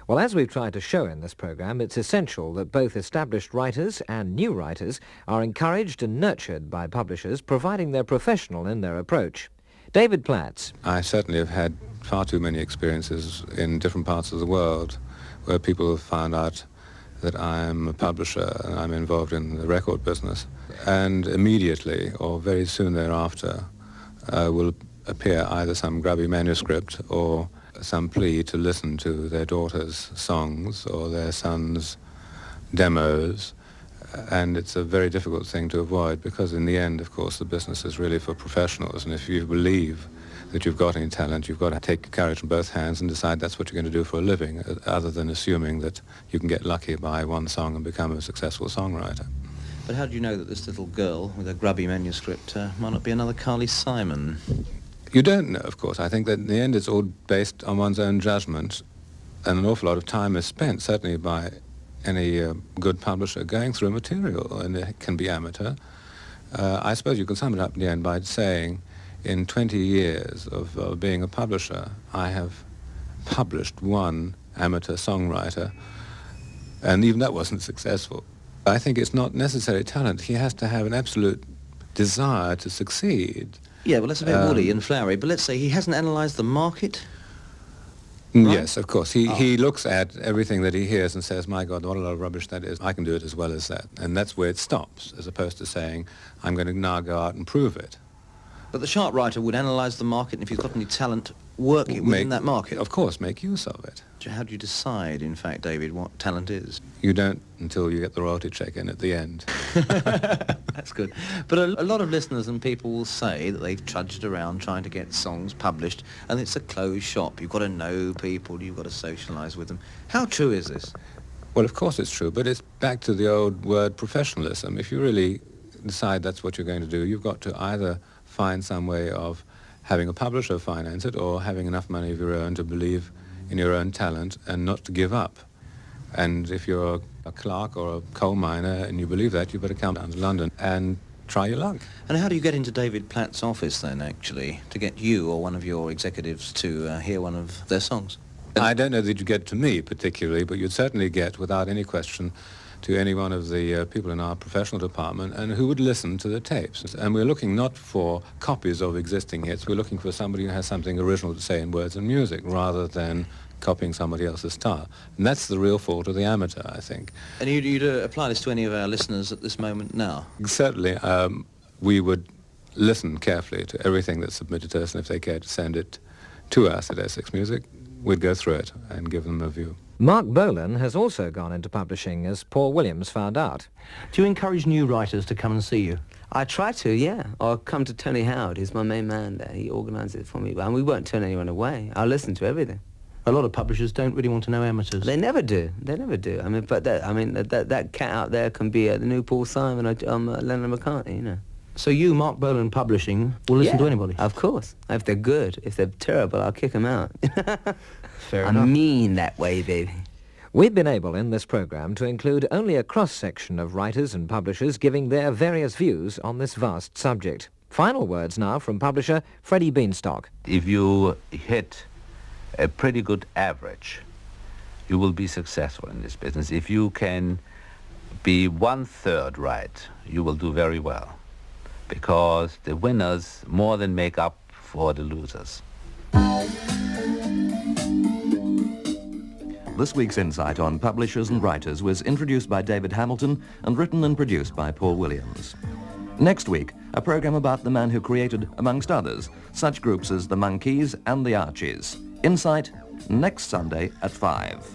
Well, as we've tried to show in this programme, it's essential that both established writers and new writers are encouraged and nurtured by publishers, providing they're professional in their approach. David Platz. I certainly have had far too many experiences in different parts of the world where people have found out that I'm a publisher and I'm involved in the record business, and immediately or very soon thereafter will appear either some grubby manuscript or some plea to listen to their daughter's songs or their son's demos, and it's a very difficult thing to avoid because in the end, of course, the business is really for professionals, and if you believe that you've got any talent, you've got to take courage in both hands and decide that's what you're going to do for a living, other than assuming that you can get lucky by one song and become a successful songwriter. But how do you know that this little girl with a grubby manuscript might not be another Carly Simon? You don't know, of course. I think that in the end it's all based on one's own judgment, and an awful lot of time is spent, certainly by any good publisher, going through material, and it can be amateur. I suppose you can sum it up in the end by saying, in 20 years of being a publisher, I have published one amateur songwriter, and even that wasn't successful. I think it's not necessarily talent. He has to have an absolute desire to succeed. Yeah, well, that's a bit woolly and flowery, but let's say he hasn't analysed the market. Right? Yes, of course. He looks at everything that he hears and says, my God, what a lot of rubbish that is. I can do it as well as that. And that's where it stops, as opposed to saying, I'm going to now go out and prove it. But the chart writer would analyse the market, and if you've got any talent, work it within that market. Of course, make use of it. How do you decide, in fact, David, what talent is? You don't until you get the royalty check in at the end. That's good. But a lot of listeners and people will say that they've trudged around trying to get songs published, and it's a closed shop. You've got to know people, you've got to socialise with them. How true is this? Well, of course it's true, but it's back to the old word professionalism. If you really decide that's what you're going to do, you've got to either find some way of having a publisher finance it or having enough money of your own to believe in your own talent and not to give up. And if you're a clerk or a coal miner and you believe that, you better come down to London and try your luck. And how do you get into David Platt's office then, actually, to get you or one of your executives to hear one of their songs? I don't know that you get to me particularly, but you'd certainly get, without any question, to any one of the people in our professional department and who would listen to the tapes. And we're looking not for copies of existing hits, we're looking for somebody who has something original to say in words and music rather than copying somebody else's style. And that's the real fault of the amateur, I think. And you'd apply this to any of our listeners at this moment now? Certainly. We would listen carefully to everything that's submitted to us, and if they care to send it to us at Essex Music, we'd go through it and give them a view. Mark Bolan has also gone into publishing, as Paul Williams found out. Do you encourage new writers to come and see you? I try to, yeah. Or come to Tony Howard, who's my main man there. He organises it for me. And we won't turn anyone away. I'll listen to everything. A lot of publishers don't really want to know amateurs. They never do. They never do. I mean, but that cat out there can be the new Paul Simon or Lennon McCartney, you know. So you, Mark Bolan Publishing, will listen to anybody? Of course. If they're good. If they're terrible, I'll kick them out. Fair enough. I'm mean that way, baby. We've been able in this programme to include only a cross-section of writers and publishers giving their various views on this vast subject. Final words now from publisher Freddie Beanstalk. If you hit a pretty good average, you will be successful in this business. If you can be 1/3 right, you will do very well, because the winners more than make up for the losers. This week's Insight on Publishers and Writers was introduced by David Hamilton and written and produced by Paul Williams. Next week, a program about the man who created, amongst others, such groups as the Monkees and the Archies. Insight, next Sunday at 5.